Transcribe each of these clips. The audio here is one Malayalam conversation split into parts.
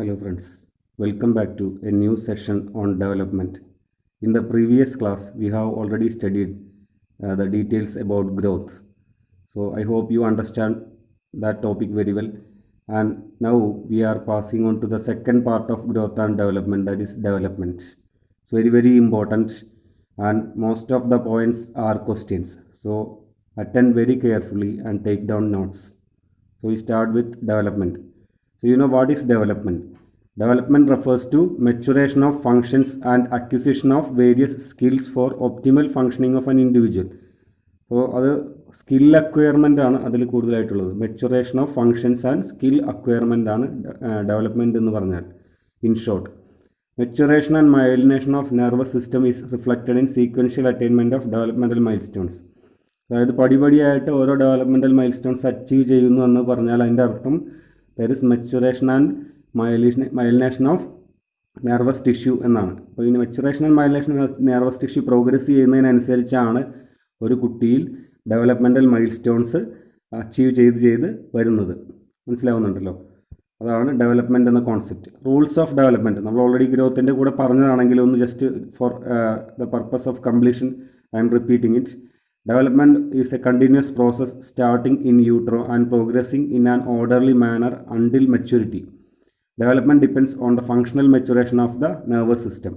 Hello friends, welcome back to a new session on development. In the previous class, we have already studied the details about growth. So I hope you understand that topic very well. And now we are passing on to the second part of growth and development, that is development. It's very important, and most of the points are questions. So attend very carefully and take down notes. So we start with development. So you know what is development? Development refers to maturation of functions and acquisition of various skills for optimal functioning of an individual. അപ്പോൾ അത് സ്കിൽ അക്വയർമെൻ്റ് ആണ് അതിൽ കൂടുതലായിട്ടുള്ളത്. Maturation of functions and skill acquirement ആണ് ഡെവലപ്മെൻറ്റ് എന്ന് പറഞ്ഞാൽ. In short, maturation and myelination of nervous system is reflected in sequential attainment of developmental milestones. അതായത് പടിപടിയായിട്ട് ഓരോ ഡെവലപ്മെൻറ്റൽ മൈൽ സ്റ്റോൺസ് അച്ചീവ് ചെയ്യുന്നു എന്ന് പറഞ്ഞാൽ അതിൻ്റെ അർത്ഥം there is maturation and myelination of nervous tissue എന്നാണ്. അപ്പോൾ ഈ maturation and myelination nervous tissue progress ചെയ്യുന്നതിനനുസരിച്ചാണ് ഒരു കുട്ടിയിൽ ഡെവലപ്മെൻറ്റൽ മൈൽ സ്റ്റോൺസ് അച്ചീവ് ചെയ്ത് വരുന്നത്. മനസ്സിലാവുന്നുണ്ടല്ലോ? അതാണ് ഡെവലപ്മെൻറ്റ് എന്ന കോൺസെപ്റ്റ്. റൂൾസ് ഓഫ് ഡെവലപ്മെൻറ്റ് നമ്മൾ ഓൾറെഡി ഗ്രോത്തിൻ്റെ കൂടെ പറഞ്ഞതാണെങ്കിൽ ഒന്ന് just for the purpose of completion I M repeating it. Development is a continuous process starting in utero and progressing in an orderly manner until maturity. Development depends on the functional maturation of the nervous system.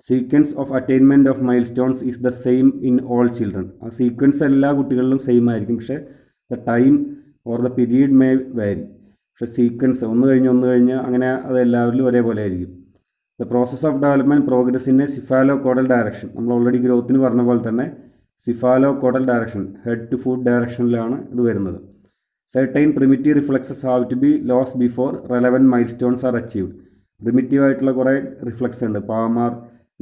Sequence of attainment of milestones is the same in all children. ആ സീക്വൻസ് എല്ലാ കുട്ടികളിലും സെയിം ആയിരിക്കും, പക്ഷേ the time or the period may vary. പക്ഷേ സീക്വൻസ് ഒന്ന് കഴിഞ്ഞ് അങ്ങനെ അത് എല്ലാവരിലും ഒരേപോലെ ആയിരിക്കും. The process of development progress in a cephalocaudal direction. നമ്മൾ ഓൾറെഡി ഗ്രോത്തിന് പറഞ്ഞ പോലെ തന്നെ cephalocaudal direction, head to foot ഡയറക്ഷനിലാണ് ഇത് വരുന്നത്. Certain primitive reflexes have to be lost before relevant milestones are achieved. പ്രിമിറ്റീവായിട്ടുള്ള കുറേ റിഫ്ലക്സ് ഉണ്ട്. പാമാർ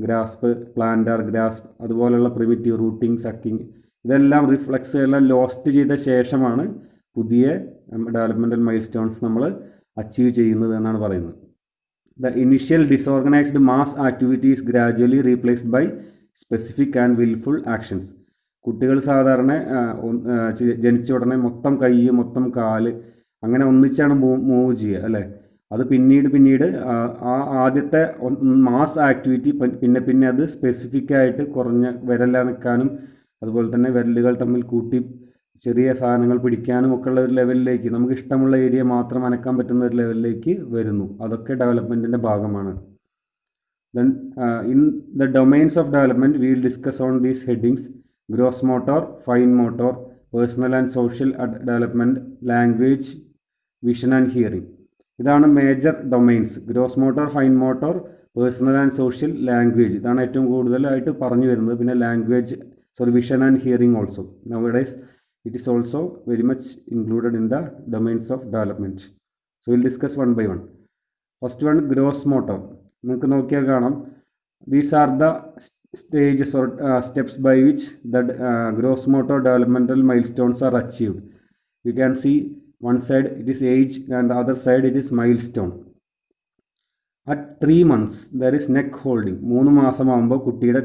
ഗ്രാസ്പ്, പ്ലാന്റാർ ഗ്രാസ്പ്, അതുപോലെയുള്ള പ്രിമിറ്റീവ് റൂട്ടിങ്, സക്കിങ്, ഇതെല്ലാം റിഫ്ലക്സ് എല്ലാം ലോസ്റ്റ് ചെയ്ത ശേഷമാണ് പുതിയ ഡെവലപ്മെൻറ്റൽ മൈൽ സ്റ്റോൺസ് നമ്മൾ അച്ചീവ് ചെയ്യുന്നത് എന്നാണ് പറയുന്നത്. The initial disorganised mass activity is gradually replaced by specific and wilful actions. കുട്ടികൾ സാധാരണ ജനിച്ച ഉടനെ മൊത്തം കൈ, മൊത്തം കാല് അങ്ങനെ ഒന്നിച്ചാണ് മൂവ് ചെയ്യുക അല്ലേ. അത് പിന്നീട് ആ ആദ്യത്തെ മാസ് ആക്ടിവിറ്റി പിന്നെ അത് സ്പെസിഫിക് ആയിട്ട് കുറഞ്ഞ വിരലനക്കാനും അതുപോലെ തന്നെ വിരലുകൾ തമ്മിൽ കൂട്ടി ചെറിയ സാധനങ്ങൾ പിടിക്കാനും ഒക്കെ ഉള്ള ഒരു ലെവലിലേക്ക്, നമുക്ക് ഇഷ്ടമുള്ള ഏരിയ മാത്രം അനക്കാൻ പറ്റുന്ന ഒരു ലെവലിലേക്ക് വരുന്നു. അതൊക്കെ ഡെവലപ്മെൻറ്റിൻ്റെ ഭാഗമാണ്. Then in the domains of development we will discuss on these headings: gross motor, fine motor, personal and social development, language, vision and hearing. ഇതാണ് major domains. Gross motor, fine motor, personal and social, language, ഇതാണ് ഏറ്റവും കൂടുതലായിട്ട് പറഞ്ഞു വരുന്നത്. പിന്നെ vision and hearing also. Nowadays it is also very much included in the domains of development. So will discuss one by one. First one, gross motor. നിങ്ങൾക്ക് നോക്കിയാൽ കാണാം, these are the stages or steps by which the gross motor developmental milestones are achieved. You can see one side it is age and the other side it is milestone. At 3 months there is neck holding. 3 മാസമാകുമ്പോൾ കുട്ടിയുടെ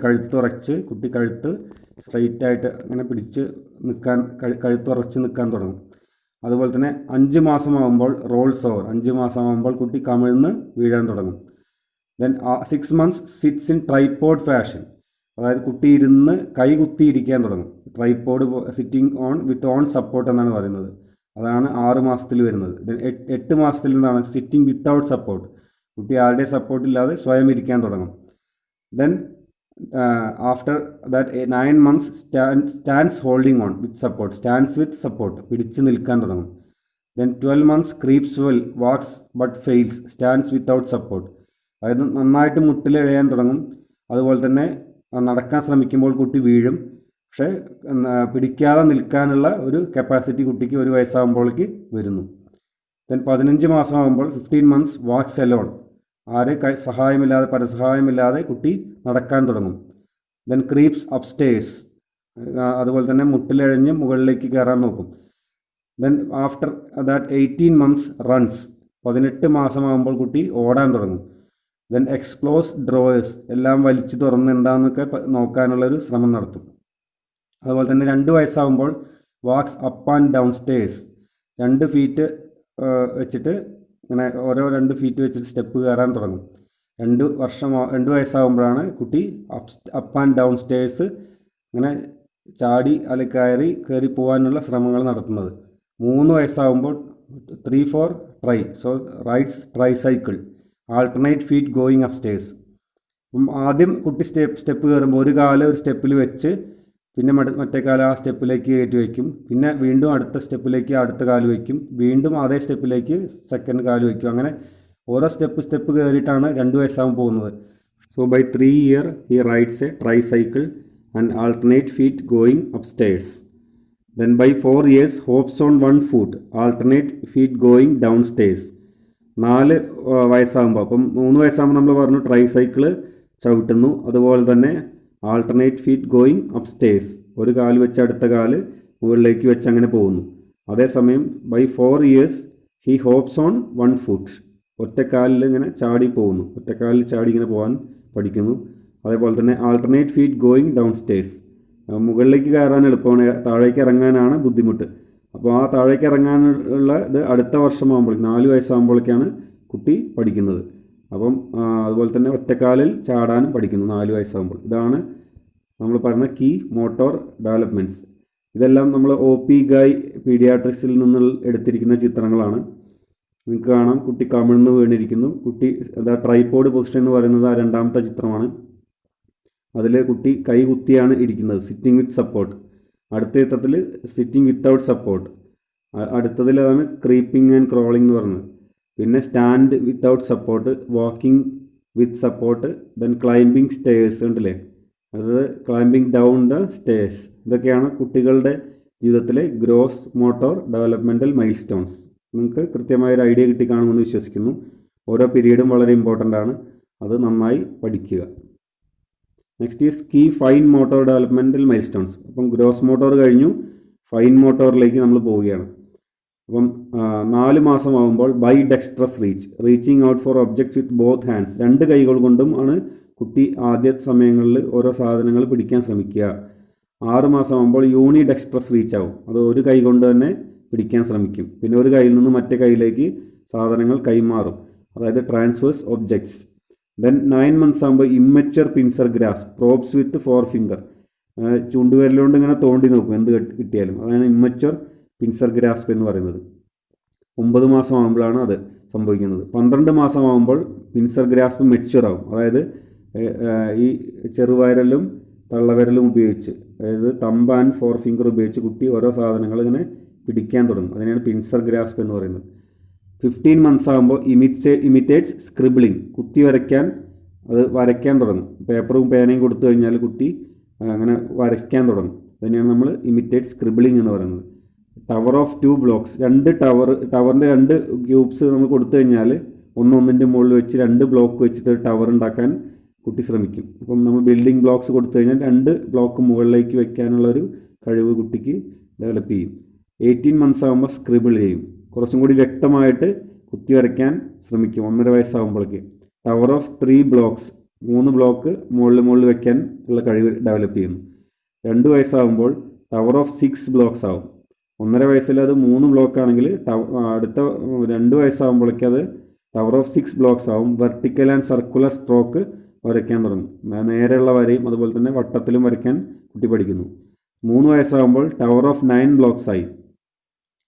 കുട്ടി കഴുത്ത് സ്ട്രൈറ്റ് ആയിട്ട് അങ്ങനെ പിടിച്ച് നിൽക്കാൻ, കഴുത്തുറച്ച് നിൽക്കാൻ തുടങ്ങും. അതുപോലെ തന്നെ 5 മാസമാകുമ്പോൾ റോൾസ് ഓവർ. 5 മാസമാകുമ്പോൾ കുട്ടി കമിഴ്ന്ന് വീഴാൻ തുടങ്ങും. Then 6 months sits in tripod fashion. അതായത് കുട്ടി ഇരുന്ന് കൈ കുത്തിയിരിക്കാൻ തുടങ്ങും. Tripod, sitting on with on support എന്നാണ് പറയുന്നത്. അതാണ് 6 മാസത്തിൽ വരുന്നത്. 8 മാസത്തിൽ നിന്നാണ് സിറ്റിംഗ് വിത്തൗട്ട് സപ്പോർട്ട്. കുട്ടി ആരുടെ സപ്പോർട്ടില്ലാതെ സ്വയം ഇരിക്കാൻ തുടങ്ങും. Then after that 9 months stands holding on with support. Stands with support, പിടിച്ച് നിൽക്കാൻ തുടങ്ങും. Then 12 months creeps well, walks but fails, stands without support. അതായത് നന്നായിട്ട് മുട്ടിലെഴയാൻ തുടങ്ങും. അതുപോലെ തന്നെ നടക്കാൻ ശ്രമിക്കുമ്പോൾ കുട്ടി വീഴും, പക്ഷേ പിടിക്കാതെ നിൽക്കാനുള്ള ഒരു കപ്പാസിറ്റി കുട്ടിക്ക് 1 വയസ്സാകുമ്പോഴേക്ക് വരുന്നു. ദെൻ 15 മാസമാകുമ്പോൾ 15 months വാക്സ് എലോൺ. ആരെ സഹായമില്ലാതെ, പരസഹായമില്ലാതെ കുട്ടി നടക്കാൻ തുടങ്ങും. Then creeps upstairs. അതുപോലെ തന്നെ മുട്ടിലെഴഞ്ഞ് മുകളിലേക്ക് കയറാൻ നോക്കും. Then after that 18 months runs. 18 മാസമാകുമ്പോൾ കുട്ടി ഓടാൻ തുടങ്ങും. Then explores drawers. എല്ലാം വലിച്ചു തുറന്ന് എന്താണെന്നൊക്കെ നോക്കാനുള്ളൊരു ശ്രമം നടത്തും. അതുപോലെ തന്നെ 2 വയസ്സാകുമ്പോൾ walks up and down stairs. 2 feet വെച്ചിട്ട് ഇങ്ങനെ ഓരോ 2 ഫീറ്റ് വെച്ചിട്ട് സ്റ്റെപ്പ് കയറാൻ തുടങ്ങും. 2 വയസ്സാകുമ്പോഴാണ് കുട്ടി അപ്പ് ആൻഡ് ഡൗൺ സ്റ്റേഴ്സ് ഇങ്ങനെ ചാടി അല്ലെങ്കിൽ കയറി പോകാനുള്ള ശ്രമങ്ങൾ നടത്തുന്നത്. 3 വയസ്സാകുമ്പോൾ 3-4 try, so rides tricycle, alternate feet going up stairs. അപ്പം ആദ്യം കുട്ടി സ്റ്റെപ്പ് കയറുമ്പോൾ ഒരു കാല് ഒരു സ്റ്റെപ്പിൽ വെച്ച് പിന്നെ മറ്റേ കാല് ആ സ്റ്റെപ്പിലേക്ക് കയറ്റി വയ്ക്കും. പിന്നെ വീണ്ടും അടുത്ത സ്റ്റെപ്പിലേക്ക് അടുത്ത കാല് വയ്ക്കും. വീണ്ടും അതേ സ്റ്റെപ്പിലേക്ക് സെക്കൻഡ് കാല് വയ്ക്കും. അങ്ങനെ ഓരോ സ്റ്റെപ്പ് കയറിയിട്ടാണ് 2 വയസ്സാകുമ്പോൾ പോകുന്നത്. So by 3 years he rides a tricycle and alternate feet going upstairs. Then by 4 years hops on 1 foot, alternate feet going downstairs. 4 വയസ്സാകുമ്പോൾ, അപ്പം 3 വയസ്സാകുമ്പോൾ നമ്മൾ പറഞ്ഞു ട്രൈസൈക്കിള് ചവിട്ടുന്നു. അതുപോലെ തന്നെ ആൾട്ടർനേറ്റ് ഫീറ്റ് ഗോയിങ് അപ്സ്റ്റേഴ്സ്, ഒരു കാല് വെച്ച് അടുത്ത കാല് മുകളിലേക്ക് വെച്ച് അങ്ങനെ പോകുന്നു. അതേസമയം by 4 years he hops on 1 foot, ഒറ്റക്കാലിൽ ഇങ്ങനെ ചാടി പോകുന്നു, ഒറ്റക്കാലിൽ ചാടി ഇങ്ങനെ പോകാൻ പഠിക്കുന്നു. അതേപോലെ തന്നെ alternate feet going down stairs, മുകളിലേക്ക് കയറാൻ എളുപ്പമാണ്, താഴേക്ക് ഇറങ്ങാനാണ് ബുദ്ധിമുട്ട്. അപ്പോൾ ആ താഴേക്ക് ഇറങ്ങാനുള്ള ഇത് അടുത്ത വർഷമാകുമ്പോഴേക്കും 4 വയസ്സാകുമ്പോഴേക്കാണ് കുട്ടി പഠിക്കുന്നത്. അപ്പം അതുപോലെ തന്നെ ഒറ്റക്കാലിൽ ചാടാനും പഠിക്കുന്നു 4 വയസ്സാകുമ്പോൾ. ഇതാണ് നമ്മൾ പറഞ്ഞ കീ മോട്ടോർ ഡെവലപ്മെൻറ്റ്സ്. ഇതെല്ലാം നമ്മൾ OP ഗായ് പീഡിയാട്രിക്സിൽ നിന്ന് എടുത്തിരിക്കുന്ന ചിത്രങ്ങളാണ്. നിങ്ങൾക്ക് കാണാം കുട്ടി കമിഴ്ന്ന് വീണിരിക്കുന്നു. കുട്ടി ട്രൈപോഡ് പൊസിഷൻ എന്ന് പറയുന്നത് ആ 2ാമത്തെ ചിത്രമാണ്. അതിൽ കുട്ടി കൈ കുത്തിയാണ് ഇരിക്കുന്നത്, സിറ്റിംഗ് വിത്ത് സപ്പോർട്ട്. അടുത്ത ചിത്രത്തിൽ സിറ്റിംഗ് വിത്തൗട്ട് സപ്പോർട്ട്. അടുത്തതിൽ അതാണ് ക്രീപ്പിംഗ് ആൻഡ് ക്രോളിംഗ് എന്ന് പറയുന്നത്. പിന്നെ സ്റ്റാൻഡ് വിത്തൗട്ട് സപ്പോർട്ട്, വാക്കിംഗ് വിത്ത് സപ്പോർട്ട്, ദെൻ ക്ലൈംബിംഗ് സ്റ്റേഴ്സ് ഉണ്ടല്ലേ, അതായത് ക്ലൈംബിംഗ് ഡൗൺ ദ സ്റ്റേഴ്സ്. ഇതൊക്കെയാണ് കുട്ടികളുടെ ജീവിതത്തിലെ gross motor developmental mile stones. നിങ്ങൾക്ക് കൃത്യമായൊരു ഐഡിയ കിട്ടിക്കാണുമെന്ന് വിശ്വസിക്കുന്നു. ഓരോ പീരീഡും വളരെ ഇമ്പോർട്ടൻ്റ് ആണ്, അത് നന്നായി പഠിക്കുക. Next is key fine motor developmental milestones. അപ്പം ഗ്രോസ് മോട്ടോർ കഴിഞ്ഞു, ഫൈൻ മോട്ടോറിലേക്ക് നമ്മൾ പോവുകയാണ്. അപ്പം 4 മാസമാകുമ്പോൾ bidextrous reach, reaching out for objects with both hands, 2 കൈകൾ കൊണ്ടും ആണ് കുട്ടി ആദ്യ സമയങ്ങളിൽ ഓരോ സാധനങ്ങൾ പിടിക്കാൻ ശ്രമിക്കുക. 6 മാസമാകുമ്പോൾ യൂണി ഡെക്സ്ട്രസ് റീച്ച് ആവും, അത് ഒരു കൈ കൊണ്ട് തന്നെ പിടിക്കാൻ ശ്രമിക്കും. പിന്നെ ഒരു കൈയിൽ നിന്ന് മറ്റേ കൈയിലേക്ക് സാധനങ്ങൾ കൈമാറും, അതായത് ട്രാൻസ്വേഴ്സ് ഒബ്ജക്ട്സ്. ദെൻ 9 months ആകുമ്പോൾ ഇമ്മച്വർ പിൻസർ ഗ്രാസ്, പ്രോബ്സ് വിത്ത് 4 finger, ചൂണ്ടുവിരലുകൊണ്ട് ഇങ്ങനെ തോണ്ടി നോക്കും എന്ത് കിട്ടിയാലും, അതാണ് ഇമ്മച്വർ പിൻസർ ഗ്രാസ്പ് എന്ന് പറയുന്നത്. 9 മാസമാകുമ്പോഴാണ് അത് സംഭവിക്കുന്നത്. 12 മാസമാകുമ്പോൾ പിൻസർ ഗ്രാസ്പ് മെച്യൂർ ആവും, അതായത് ഈ ചെറുവിരലും തള്ളവിരലും ഉപയോഗിച്ച്, അതായത് തമ്പ് ആൻഡ് 4 finger ഉപയോഗിച്ച് കുട്ടി ഓരോ സാധനങ്ങൾ ഇങ്ങനെ പിടിക്കാൻ തുടങ്ങും. അതിനാണ് പിൻസർ ഗ്രാസ്പ് എന്ന് പറയുന്നത്. 15 months ആകുമ്പോൾ ഇമിറ്റേറ്റ്സ് സ്ക്രിബിളിങ്, കുത്തി വരയ്ക്കാൻ, അത് വരയ്ക്കാൻ തുടങ്ങും. പേപ്പറും പേനയും കൊടുത്തു കഴിഞ്ഞാൽ കുട്ടി അങ്ങനെ വരയ്ക്കാൻ തുടങ്ങും. അതിനെയാണ് നമ്മൾ ഇമിറ്റേറ്റ് സ്ക്രിബിളിങ് എന്ന് പറയുന്നത്. ടവർ ഓഫ് 2 blocks, 2 ടവറിൻ്റെ 2 ക്യൂബ്സ് നമ്മൾ കൊടുത്തു കഴിഞ്ഞാൽ ഒന്നിൻ്റെ മുകളിൽ വെച്ച് 2 ബ്ലോക്ക് വെച്ചിട്ട് ടവർ ഉണ്ടാക്കാൻ കുട്ടി ശ്രമിക്കും. അപ്പം നമ്മൾ ബിൽഡിംഗ് ബ്ലോക്സ് കൊടുത്തു കഴിഞ്ഞാൽ 2 ബ്ലോക്ക് മുകളിലേക്ക് വയ്ക്കാനുള്ളൊരു കഴിവ് കുട്ടിക്ക് ഡെവലപ്പ് ചെയ്യും. 18 months ആകുമ്പോൾ സ്ക്രിബിൾ ചെയ്യും, കുറച്ചും കൂടി വ്യക്തമായിട്ട് കുത്തി വരയ്ക്കാൻ ശ്രമിക്കും 1.5 വയസ്സാകുമ്പോഴേക്ക്. ടവർ ഓഫ് 3 blocks, 3 ബ്ലോക്ക് മുകളിൽ വയ്ക്കാൻ ഉള്ള കഴിവ് ഡെവലപ്പ് ചെയ്യുന്നു. 2 വയസ്സാകുമ്പോൾ ടവർ ഓഫ് 6 blocks ആവും. 1.5 വയസ്സിൽ അത് 3 ബ്ലോക്ക് ആണെങ്കിൽ അടുത്ത 2 വയസ്സാകുമ്പോഴേക്കും അത് ടവർ ഓഫ് 6 blocks ആവും. വെർട്ടിക്കൽ ആൻഡ് സർക്കുലർ സ്ട്രോക്ക് വരയ്ക്കാൻ തുടങ്ങും, നേരെയുള്ള വരയും അതുപോലെ തന്നെ വട്ടത്തിലും വരയ്ക്കാൻ കുട്ടി പഠിക്കുന്നു. 3 വയസ്സാകുമ്പോൾ ടവർ ഓഫ് 9 blocks ആയി.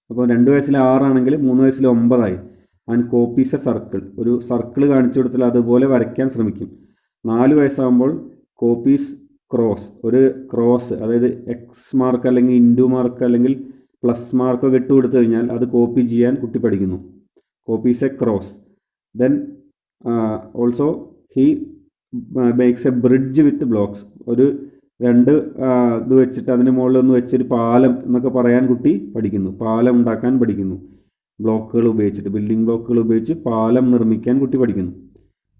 അപ്പോൾ 2 വയസ്സിൽ 6 ആണെങ്കിൽ 3 വയസ്സിൽ 9 ആയി. ആൻഡ് കോപ്പീസ് എ സർക്കിൾ, ഒരു സർക്കിൾ കാണിച്ചു കൊടുത്താൽ അതുപോലെ വരയ്ക്കാൻ ശ്രമിക്കും. 4 വയസ്സാകുമ്പോൾ കോപ്പീസ് ക്രോസ്, ഒരു ക്രോസ്, അതായത് എക്സ് മാർക്ക് അല്ലെങ്കിൽ ഇൻറ്റു മാർക്ക് അല്ലെങ്കിൽ പ്ലസ് മാർക്കൊക്കെ ഇട്ട് കൊടുത്തു കഴിഞ്ഞാൽ അത് കോപ്പി ചെയ്യാൻ കുട്ടി പഠിക്കുന്നു. Copies A cross. Then also he makes A bridge with blocks, ഒരു 2 ഇത് വെച്ചിട്ട് അതിന് മുകളിൽ ഒന്ന് വെച്ചൊരു പാലം എന്നൊക്കെ പറയാൻ കുട്ടി പഠിക്കുന്നു, പാലം ഉണ്ടാക്കാൻ പഠിക്കുന്നു. ബ്ലോക്കുകൾ ഉപയോഗിച്ചിട്ട്, ബിൽഡിംഗ് ബ്ലോക്കുകൾ ഉപയോഗിച്ച് പാലം നിർമ്മിക്കാൻ കുട്ടി പഠിക്കുന്നു.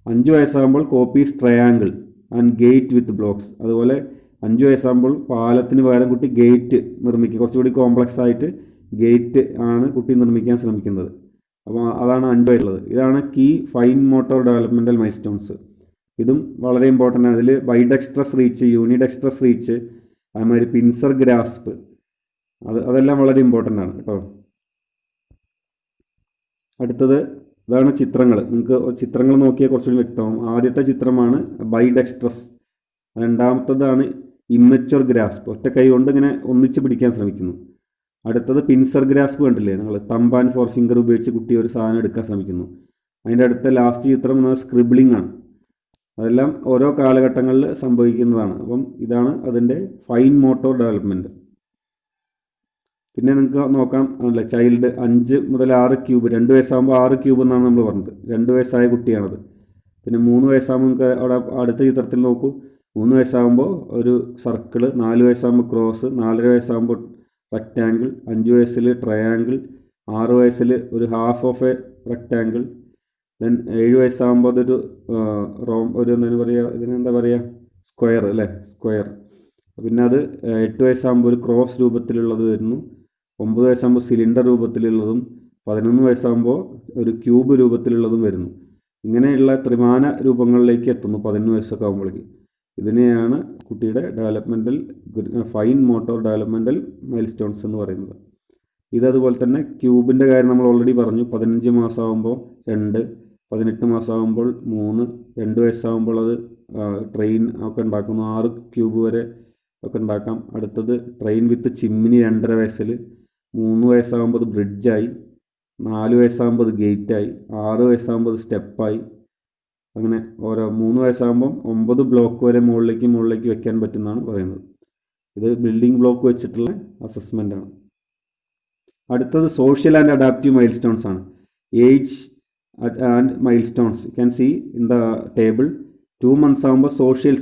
5 വയസ്സാകുമ്പോൾ copies triangle and gate with blocks, അതുപോലെ 5 വയസ്സാകുമ്പോൾ പാലത്തിന് പകരം കുട്ടി ഗേറ്റ് നിർമ്മിക്കുക, കുറച്ചുകൂടി കോംപ്ലക്സ് ആയിട്ട് ഗേറ്റ് ആണ് കുട്ടി നിർമ്മിക്കാൻ ശ്രമിക്കുന്നത്. അപ്പോൾ അതാണ് 5 വയസ്സുള്ളത്. ഇതാണ് key fine motor developmental milestones. ഇതും വളരെ ഇമ്പോർട്ടൻ്റ് ആണ്. അതിൽ ബൈഡെക്സ്ട്രസ് റീച്ച്, യൂണിഡെക്സ്ട്രസ് റീച്ച്, അതുമാതിരി പിൻസർ ഗ്രാസ്പ്, അതെല്ലാം വളരെ ഇമ്പോർട്ടൻ്റ് ആണ് കേട്ടോ. അടുത്തത് ഇതാണ് ചിത്രങ്ങൾ. നിങ്ങൾക്ക് ചിത്രങ്ങൾ നോക്കിയാൽ കുറച്ചുകൂടി വ്യക്തമാവും. ആദ്യത്തെ ചിത്രമാണ് ബൈഡെക്സ്ട്രസ്, രണ്ടാമത്തതാണ് ഇമ്മച്വർ ഗ്രാസ്പ്, ഒറ്റ കൈ കൊണ്ട് ഇങ്ങനെ ഒന്നിച്ച് പിടിക്കാൻ ശ്രമിക്കുന്നു. അടുത്തത് പിൻസർ ഗ്രാസ്പ് കണ്ടില്ലേ നിങ്ങൾ, തമ്പ് ആൻഡ് ഫോർ ഫിംഗർ ഉപയോഗിച്ച് കുട്ടി ഒരു സാധനം എടുക്കാൻ ശ്രമിക്കുന്നു. അതിൻ്റെ അടുത്ത ലാസ്റ്റ് ചിത്രം സ്ക്രിബിളിംഗ് ആണ്. അതെല്ലാം ഓരോ കാലഘട്ടങ്ങളിൽ സംഭവിക്കുന്നതാണ്. അപ്പം ഇതാണ് അതിൻ്റെ ഫൈൻ മോട്ടോർ ഡെവലപ്മെൻറ്റ്. പിന്നെ നിങ്ങൾക്ക് നോക്കാം അല്ലേ, ചൈൽഡ് 5 മുതൽ 6 ക്യൂബ്, 2 വയസ്സാകുമ്പോൾ 6 ക്യൂബ് എന്നാണ് നമ്മൾ പറഞ്ഞത്. 2 വയസ്സായ കുട്ടിയാണത്. പിന്നെ 3 വയസ്സാകുമ്പോൾ നിങ്ങൾക്ക് അവിടെ അടുത്ത ചിത്രത്തിൽ നോക്കൂ, 3 വയസ്സാകുമ്പോൾ ഒരു സർക്കിൾ, 4 വയസ്സാകുമ്പോൾ ക്രോസ്, 4.5 വയസ്സാകുമ്പോൾ റെക്റ്റാങ്കിൾ, 5 വയസ്സിൽ ട്രയാങ്കിൾ, 6 വയസ്സിൽ ഒരു half of A rectangle, then 7 വയസ്സാകുമ്പോൾ അതൊരു ഒരു എന്താണ് പറയുക, ഇതിനെന്താ പറയുക, സ്ക്വയർ അല്ലേ, സ്ക്വയർ. പിന്നെ അത് 8 വയസ്സാകുമ്പോൾ ഒരു ക്രോസ് രൂപത്തിലുള്ളത് വരുന്നു. 9 വയസ്സാകുമ്പോൾ സിലിണ്ടർ രൂപത്തിലുള്ളതും 11 വയസ്സാകുമ്പോൾ ഒരു ക്യൂബ് രൂപത്തിലുള്ളതും വരുന്നു. ഇങ്ങനെയുള്ള ത്രിമാന രൂപങ്ങളിലേക്ക് എത്തുന്നു 11 വയസ്സൊക്കെ ആകുമ്പോഴേക്ക്. ഇതിനെയാണ് കുട്ടിയുടെ developmental fine motor developmental mile stones എന്ന് പറയുന്നത്. ഇതതുപോലെ തന്നെ ക്യൂബിൻ്റെ കാര്യം നമ്മൾ ഓൾറെഡി പറഞ്ഞു. 15 മാസമാകുമ്പോൾ 2, 18 മാസമാകുമ്പോൾ 3, 2 വയസ്സാകുമ്പോൾ അത് ട്രെയിൻ ഒക്കെ ഉണ്ടാക്കുന്നു. 6 ക്യൂബ് വരെ ഒക്കെ ഉണ്ടാക്കാം. അടുത്തത് ട്രെയിൻ വിത്ത് ചിമ്മിനി 2.5 വയസ്സിൽ, 3 വയസ്സാകുമ്പോൾ അത് ബ്രിഡ്ജായി, 4 വയസ്സാകുമ്പോൾ അത് ഗേറ്റായി, 6 വയസ്സാകുമ്പോൾ അത് സ്റ്റെപ്പായി. അങ്ങനെ ഓരോ 3 വയസ്സാകുമ്പം 9 ബ്ലോക്ക് വരെ മുകളിലേക്ക് വെക്കാൻ പറ്റുന്നതാണ് പറയുന്നത്. ഇത് ബിൽഡിംഗ് ബ്ലോക്ക് വെച്ചിട്ടുള്ള അസസ്മെൻ്റാണ്. അടുത്തത് social and adaptive milestones ആണ്. Age and milestones you can see in the table. 2 months ആകുമ്പോൾ social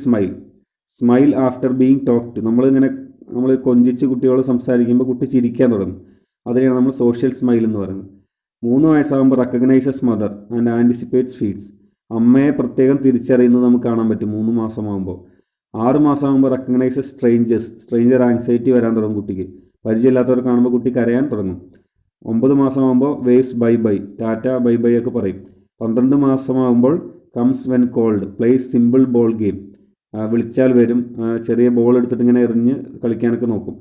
smile after being talk to. നമ്മൾ കൊഞ്ചിച്ച് കുട്ടികളോട് സംസാരിക്കുമ്പോൾ കുട്ടി ചിരിക്കാൻ തുടങ്ങും. അതിനെയാണ് നമ്മൾ സോഷ്യൽ സ്മൈൽ എന്ന് പറയുന്നത്. 3 വയസ്സാകുമ്പോൾ recognises mother and anticipates feeds. അമ്മയെ പ്രത്യേകം തിരിച്ചറിയുന്നത് നമുക്ക് കാണാൻ പറ്റും 3 മാസമാകുമ്പോൾ. 6 മാസമാകുമ്പോൾ റെക്കഗ്നൈസസ് സ്ട്രേഞ്ചർ ആങ്സൈറ്റി വരാൻ തുടങ്ങും കുട്ടിക്ക്. പരിചയമില്ലാത്തവർ കാണുമ്പോൾ കുട്ടി കരയാൻ തുടങ്ങും. 9 മാസമാകുമ്പോൾ വേവ്സ് ബൈ, ടാറ്റ ബൈ ഒക്കെ പറയും. 12 മാസമാകുമ്പോൾ comes when called, plays simple ball game. വിളിച്ചാൽ വരും, ചെറിയ ബോൾ എടുത്തിട്ട് ഇങ്ങനെ എറിഞ്ഞ് കളിക്കാനൊക്കെ നോക്കും.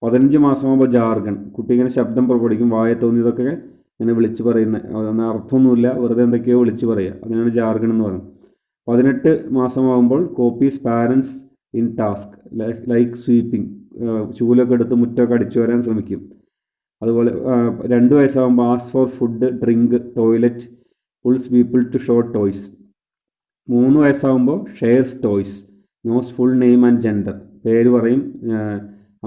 15 മാസമാകുമ്പോൾ ജാർഗൺ, കുട്ടി ഇങ്ങനെ ശബ്ദം പുറപ്പെടുവിക്കും, വായ തോന്നിയതൊക്കെ ഇങ്ങനെ വിളിച്ച് പറയുന്നത്, അതിന് അർത്ഥമൊന്നുമില്ല, വെറുതെ എന്തൊക്കെയോ വിളിച്ച് പറയുക, അതിനാണ് ജാർഗൺ എന്ന് പറയുന്നത്. 18 മാസമാകുമ്പോൾ copies parents in task like sweeping, ചൂലൊക്കെ എടുത്ത് മുറ്റമൊക്കെ അടിച്ചു വരാൻ ശ്രമിക്കും. അതുപോലെ 2 വയസ്സാകുമ്പോൾ ആസ് for food, drink, toilet, pulls people to show toys. 3 വയസ്സാകുമ്പോൾ shares toys, knows full name and gender, പേര് പറയും,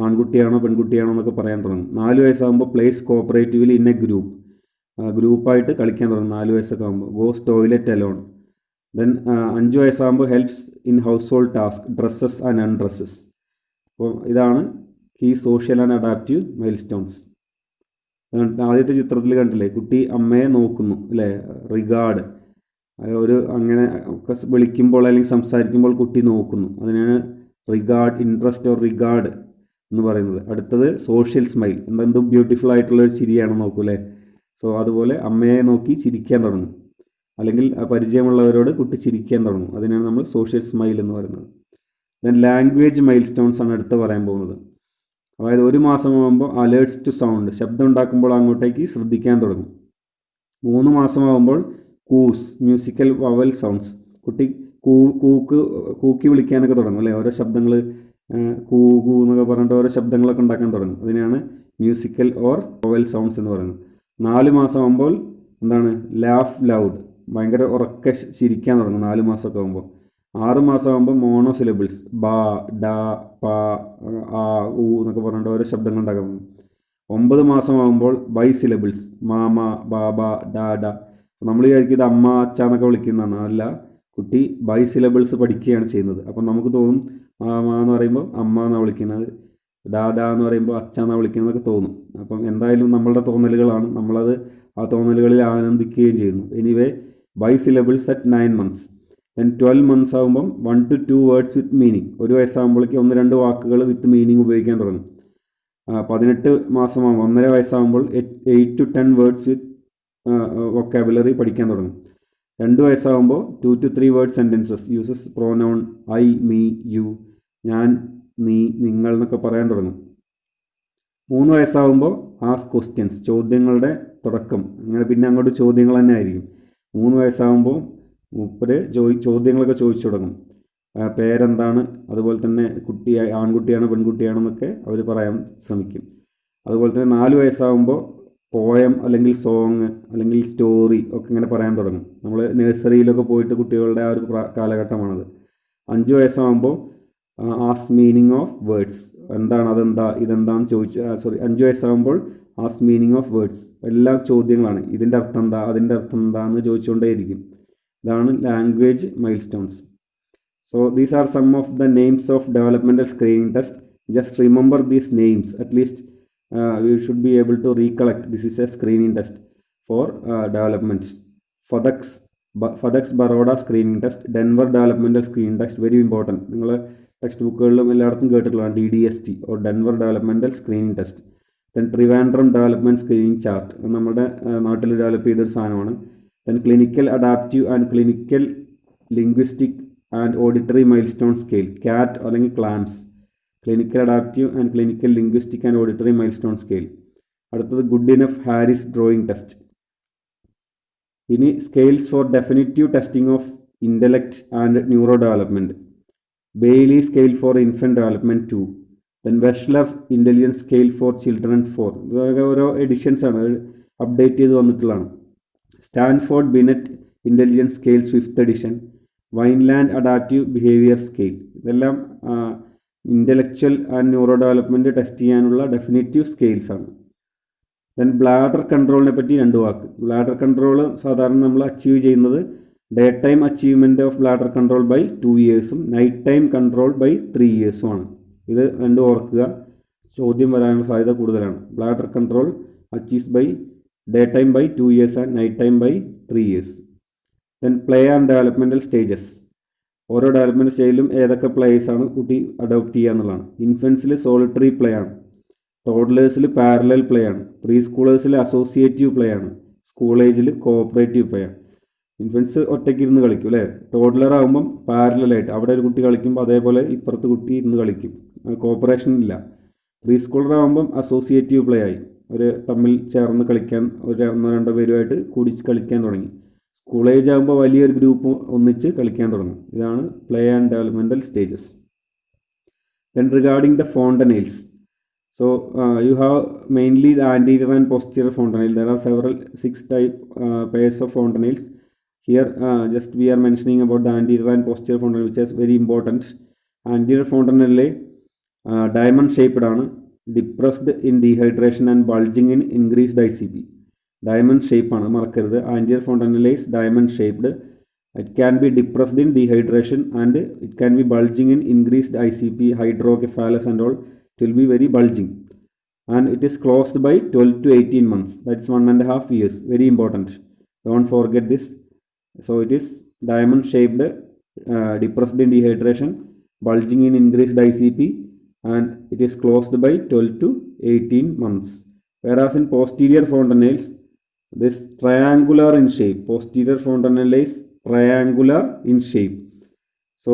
ആൺകുട്ടിയാണോ പെൺകുട്ടിയാണോ എന്നൊക്കെ പറയാൻ തുടങ്ങും. 4 വയസ്സാകുമ്പോൾ പ്ലേസ് കോപ്പറേറ്റീവ്ലി ഇൻ എ ഗ്രൂപ്പായിട്ട് കളിക്കാൻ തുടങ്ങും. 4 വയസ്സൊക്കെ ആകുമ്പോൾ ഗോസ് ടോയ്ലറ്റ് അലോൺ. ദെൻ 5 വയസ്സാകുമ്പോൾ helps in household task, dresses and undresses. അപ്പോൾ ഇതാണ് ഈ social and adaptive milestones. ആദ്യത്തെ ചിത്രത്തിൽ കണ്ടില്ലേ, കുട്ടി അമ്മയെ നോക്കുന്നു അല്ലേ, റിഗാർഡ്, ഒരു അങ്ങനെ ഒക്കെ വിളിക്കുമ്പോൾ അല്ലെങ്കിൽ സംസാരിക്കുമ്പോൾ കുട്ടി നോക്കുന്നു, അതിനാണ് റിഗാർഡ്, ഇൻട്രസ്റ്റ് ഓർ റിഗാർഡ് എന്ന് പറയുന്നത്. അടുത്തത് സോഷ്യൽ സ്മൈൽ, എന്തെന്ത് ബ്യൂട്ടിഫുൾ ആയിട്ടുള്ളൊരു ചിരിയാണ്, നോക്കൂ അല്ലേ. സോ അതുപോലെ അമ്മയെ നോക്കി ചിരിക്കാൻ തുടങ്ങും, അല്ലെങ്കിൽ പരിചയമുള്ളവരോട് കുട്ടി ചിരിക്കാൻ തുടങ്ങും, അതിനാണ് നമ്മൾ സോഷ്യൽ സ്മൈൽ എന്ന് പറയുന്നത്. ദെൻ ലാംഗ്വേജ് മൈൽ സ്റ്റോൺസ് ആണ് അടുത്ത് പറയാൻ പോകുന്നത്. അതായത് 1 മാസമാകുമ്പോൾ അലേർട്സ് ടു സൗണ്ട്, ശബ്ദം ഉണ്ടാക്കുമ്പോൾ അങ്ങോട്ടേക്ക് ശ്രദ്ധിക്കാൻ തുടങ്ങും. 3 മാസമാകുമ്പോൾ കൂസ്, മ്യൂസിക്കൽ വവൽ സൗണ്ട്സ്, കുട്ടി കൂക്കി വിളിക്കാനൊക്കെ തുടങ്ങും അല്ലേ, ഓരോ ശബ്ദങ്ങൾ, കൂ എന്നൊക്കെ പറഞ്ഞിട്ട് ഓരോ ശബ്ദങ്ങളൊക്കെ ഉണ്ടാക്കാൻ തുടങ്ങും, അതിനാണ് മ്യൂസിക്കൽ ഓർ വവൽ സൗണ്ട്സ് എന്ന് പറയുന്നത്. 4 മാസമാകുമ്പോൾ എന്താണ്, ലാഫ് ലൗഡ്, ഭയങ്കര ഉറക്കെ ചിരിക്കാൻ തുടങ്ങും 4 മാസമൊക്കെ ആകുമ്പോൾ. 6 മാസമാകുമ്പോൾ മോണോസിലബിൾസ്, ബാ, ഡ, പ, ആ, ഊ എന്നൊക്കെ പറഞ്ഞിട്ട് ഓരോ ശബ്ദങ്ങൾ ഉണ്ടാക്കാൻ തുടങ്ങും. 9 മാസമാകുമ്പോൾ ബൈ സിലബിൾസ്, മാമ, ബാബ, ഡാഡ. നമ്മൾ വിചാരിക്കും ഇത് അമ്മ അച്ഛ എന്നൊക്കെ വിളിക്കുന്നതാണ്, അല്ല, കുട്ടി ബൈ സിലബിൾസ് പഠിക്കുകയാണ് ചെയ്യുന്നത്. അപ്പം നമുക്ക് തോന്നും മാമ എന്ന് പറയുമ്പോൾ അമ്മ എന്നാണ് വിളിക്കുന്നത്, ഡാഡ എന്ന് പറയുമ്പോൾ അച്ഛ എന്നാണ് വിളിക്കുന്നതൊക്കെ തോന്നും. അപ്പം എന്തായാലും നമ്മളുടെ തോന്നലുകളാണ്, നമ്മളത് ആ തോന്നലുകളിൽ ആനന്ദിക്കുകയും ചെയ്യുന്നു. Anyway, by syllables at 9 months. Then 12 months ആകുമ്പം 1 to 2 വേർഡ്സ് വിത്ത് മീനിങ്, 1 വയസ്സാകുമ്പോഴേക്ക് 1-2 വാക്കുകൾ വിത്ത് മീനിങ് ഉപയോഗിക്കാൻ തുടങ്ങും. 18 മാസമാകുമ്പോൾ 1.5 വയസ്സാകുമ്പോൾ 8 to 10 വേർഡ്സ് വിത്ത് വൊക്കാബുലറി പഠിക്കാൻ തുടങ്ങും. 2 വയസ്സാകുമ്പോൾ 2 to 3 word sentences, uses pronoun I, me, you, ഞാൻ, നീ, നിങ്ങൾ എന്നൊക്കെ പറയാൻ തുടങ്ങും. 3 വയസ്സാകുമ്പോൾ ആസ്ക് ക്വസ്റ്റ്യൻസ്, ചോദ്യങ്ങളുടെ തുടക്കം. അങ്ങനെ പിന്നെ അങ്ങോട്ട് ചോദ്യങ്ങൾ തന്നെ ആയിരിക്കും. 3 വയസ്സാകുമ്പോൾ മൂപ്പര് ചോദ്യങ്ങളൊക്കെ ചോദിച്ചു തുടങ്ങും. പേരെന്താണ്, അതുപോലെ തന്നെ കുട്ടി ആൺകുട്ടിയാണോ പെൺകുട്ടിയാണെന്നൊക്കെ അവർ പറയാൻ ശ്രമിക്കും. അതുപോലെ തന്നെ 4 വയസ്സാകുമ്പോൾ പോയം അല്ലെങ്കിൽ സോങ് അല്ലെങ്കിൽ സ്റ്റോറി ഒക്കെ ഇങ്ങനെ പറയാൻ തുടങ്ങും. നമ്മൾ നഴ്സറിയിലൊക്കെ പോയിട്ട് കുട്ടികളുടെ ആ ഒരു കാലഘട്ടമാണത്. 5 വയസ്സാകുമ്പോൾ ആസ്ക് മീനിങ് ഓഫ് വേർഡ്സ്, എന്താണ്, അതെന്താ, ഇതെന്താന്ന് ചോദിച്ചു. 5 വയസ്സാകുമ്പോൾ ആസ്ക് മീനിങ് ഓഫ് വേർഡ്സ്, എല്ലാ ചോദ്യങ്ങളാണ്. ഇതിൻ്റെ അർത്ഥം എന്താ, അതിൻ്റെ അർത്ഥം എന്താന്ന് ചോദിച്ചുകൊണ്ടേയിരിക്കും. ഇതാണ് language mile stones. So these are some of the names of developmental screening test. Just remember these names. At least we should be able to recollect. This is a screening test for developments. FADEX Baroda screening test, Denver developmental screening test, very important. നിങ്ങൾ ടെക്സ്റ്റ് ബുക്കുകളിലും എല്ലായിടത്തും കേട്ടിട്ടുള്ളതാണ് DDST or Denver developmental screening test. Then Trivandrum development screening chart, നമ്മുടെ നാട്ടിൽ ഡെവലപ്പ് ചെയ്തൊരു സാധനമാണ്. Then clinical adaptive and clinical linguistic and auditory milestone scale, CAT അല്ലെങ്കിൽ CLAMS, clinical adaptive and clinical linguistic and auditory milestone scale. അടുത്തത് Goodenough Harris drawing test. ഇനി scales for definitive testing of intellect and neuro development, Bayley scale for infant development 2, then Wechsler intelligence scale for children 4. ഇതൊക്കെ ഓരോ എഡിഷൻസാണ്, അപ്ഡേറ്റ് ചെയ്ത് വന്നിട്ടുള്ളതാണ്. Stanford Binet intelligence scales 5th edition, Vineland adaptive behaviour scale. ഇതെല്ലാം intellectual and neuro development test ചെയ്യാനുള്ള ഡെഫിനിറ്റീവ് സ്കെയിൽസ് ആണ്. ദെൻ ബ്ലാഡർ കൺട്രോളിനെ പറ്റി 2 വാക്ക്. ബ്ലാഡർ കൺട്രോൾ സാധാരണ നമ്മൾ അച്ചീവ് ചെയ്യുന്നത് day time achievement of bladder control by 2 yearsഉം നൈറ്റ് ടൈം കൺട്രോൾ ബൈ 3 yearsഉമാണ്. ഇത് 2 ഓർക്കുക, ചോദ്യം വരാനുള്ള സാധ്യത കൂടുതലാണ്. Bladder control achieves by day time by 2 years and night time by 3 years. Then play and developmental stages, ഓരോ ഡെവലപ്മെൻറ്റ് സ്റ്റേജിലും ഏതൊക്കെ പ്ലേസാണ് കുട്ടി അഡോപ്റ്റ് ചെയ്യുക എന്നുള്ളതാണ്. ഇൻഫൻസിൽ സോളിറ്ററി പ്ലേ ആണ്, ടോഡ്ലേഴ്സിൽ പാരലൽ പ്ലേ ആണ്, പ്രീ സ്കൂളേഴ്സിൽ അസോസിയേറ്റീവ് പ്ലേ ആണ്, സ്കൂൾ ഏജിൽ കോഓപ്പറേറ്റീവ് പ്ലേ ആണ്. ഇൻഫൻസ് ഒറ്റയ്ക്ക് ഇരുന്ന് കളിക്കും അല്ലേ, ടോഡ്ലർ ആകുമ്പം പാരലായിട്ട് അവിടെ ഒരു കുട്ടി കളിക്കുമ്പോൾ അതേപോലെ ഇപ്പുറത്ത് കുട്ടി ഇരുന്ന് കളിക്കും, കോഓപ്പറേഷൻ ഇല്ല. പ്രീ സ്കൂളർ ആകുമ്പം അസോസിയേറ്റീവ് പ്ലേ ആയി, ഒരു തമ്മിൽ ചേർന്ന് കളിക്കാൻ, ഒരു 1-2 പേരുമായിട്ട് കൂടി കളിക്കാൻ തുടങ്ങി. സ്കൂൾ ഏജ് ആകുമ്പോൾ വലിയൊരു ഗ്രൂപ്പ് ഒന്നിച്ച് കളിക്കാൻ തുടങ്ങും. ഇതാണ് play and developmental stages. Then regarding the fontanelles, so you have mainly the anterior and posterior fontanelle. There are several 6 type pairs of fontanelles. Here just we are mentioning about the anterior and posterior fontanelle, which is very important. Anterior fontanelle diamond shaped ആണ്, depressed in dehydration and bulging in increased ICP. Diamond ഷേപ്പാണ്, മറക്കരുത്. Anterior fontanelle is diamond shaped. It can be depressed in dehydration and it can be bulging in increased ICP, hydrocephalus and all. It will be very bulging and it is closed by 12 to 18 months. That's 1.5 years. Very important, don't forget this. So it is diamond shaped, depressed in dehydration, bulging in increased ICP, and it is closed by 12 to 18 months. Whereas in posterior fontanelles, this triangular in shape. Posterior fontanelle is triangular in shape. So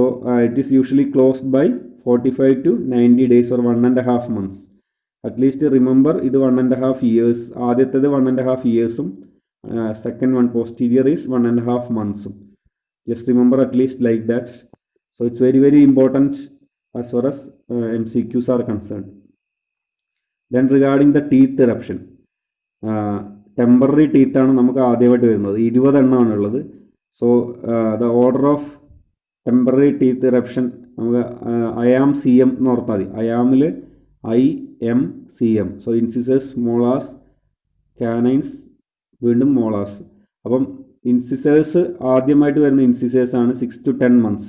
it is usually closed by 45 to 90 days or 1.5 months. At least remember, ഇത് 1.5 years. ആദ്യത്തേത് 1.5 yearsഉം second one posterior is 1.5 monthsഉം. Just remember at least like that. So it's very, very important as far as MCQs are concerned. Then regarding the teeth eruption, temporary ടീത്താണ് നമുക്ക് ആദ്യമായിട്ട് വരുന്നത്. 20 എണ്ണമാണ് ഉള്ളത്. So the order of temporary teeth eruption നമുക്ക് IAM CM എന്ന് ഓർത്താൽ മതി. അയാമിൽ IM CM. So incisors, molars, canines, വീണ്ടും മോളാസ്. അപ്പം ഇൻസിസേഴ്സ് ആദ്യമായിട്ട് വരുന്ന ഇൻസിസേഴ്സാണ് 6 to 10 months.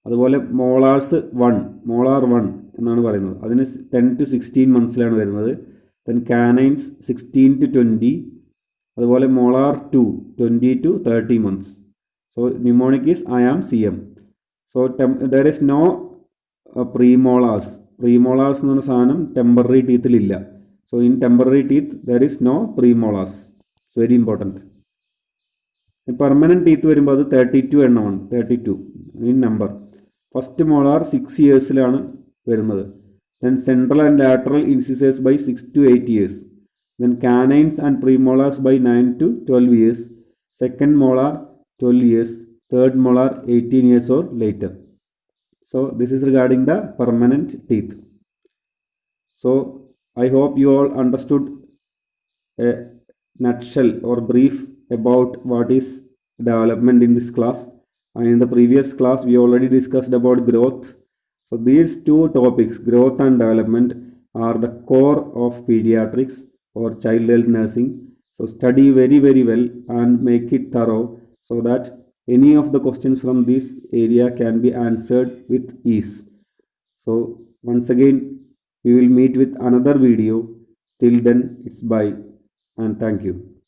അതുപോലെ മോളാർസ് 1, മോളാർ 1 എന്നാണ് പറയുന്നത്, അതിന് 10 to 16 months വരുന്നത്. Then canines 16 to 20. അതുപോലെ molar 2 20 to 30 months. So mnemonic is IAM CM. So there is no premolars. Premolars എന്ന് പറഞ്ഞ സാധനം ടെമ്പററി ടീത്തിലില്ല. So in temporary teeth there is no premolars. Very important. Permanent teeth വരുമ്പോൾ അത് 32 എണ്ണമാണ്, 32 ഇൻ നമ്പർ. ഫസ്റ്റ് മോളാർ 6 yearsലാണ് വരുന്നത്. then central and lateral incisors by 6 to 8 years, then canines and premolars by 9 to 12 years, second molar 12 years, third molar 18 years or later. So this is regarding the permanent teeth. So I hope you all understood a nutshell or brief about what is development in this class. And in the previous class we already discussed about growth. So these two topics, growth and development, are the core of pediatrics or child health nursing. So study very well and make it thorough so that any of the questions from this area can be answered with ease. So once again we will meet with another video. Till then, it's bye and thank you.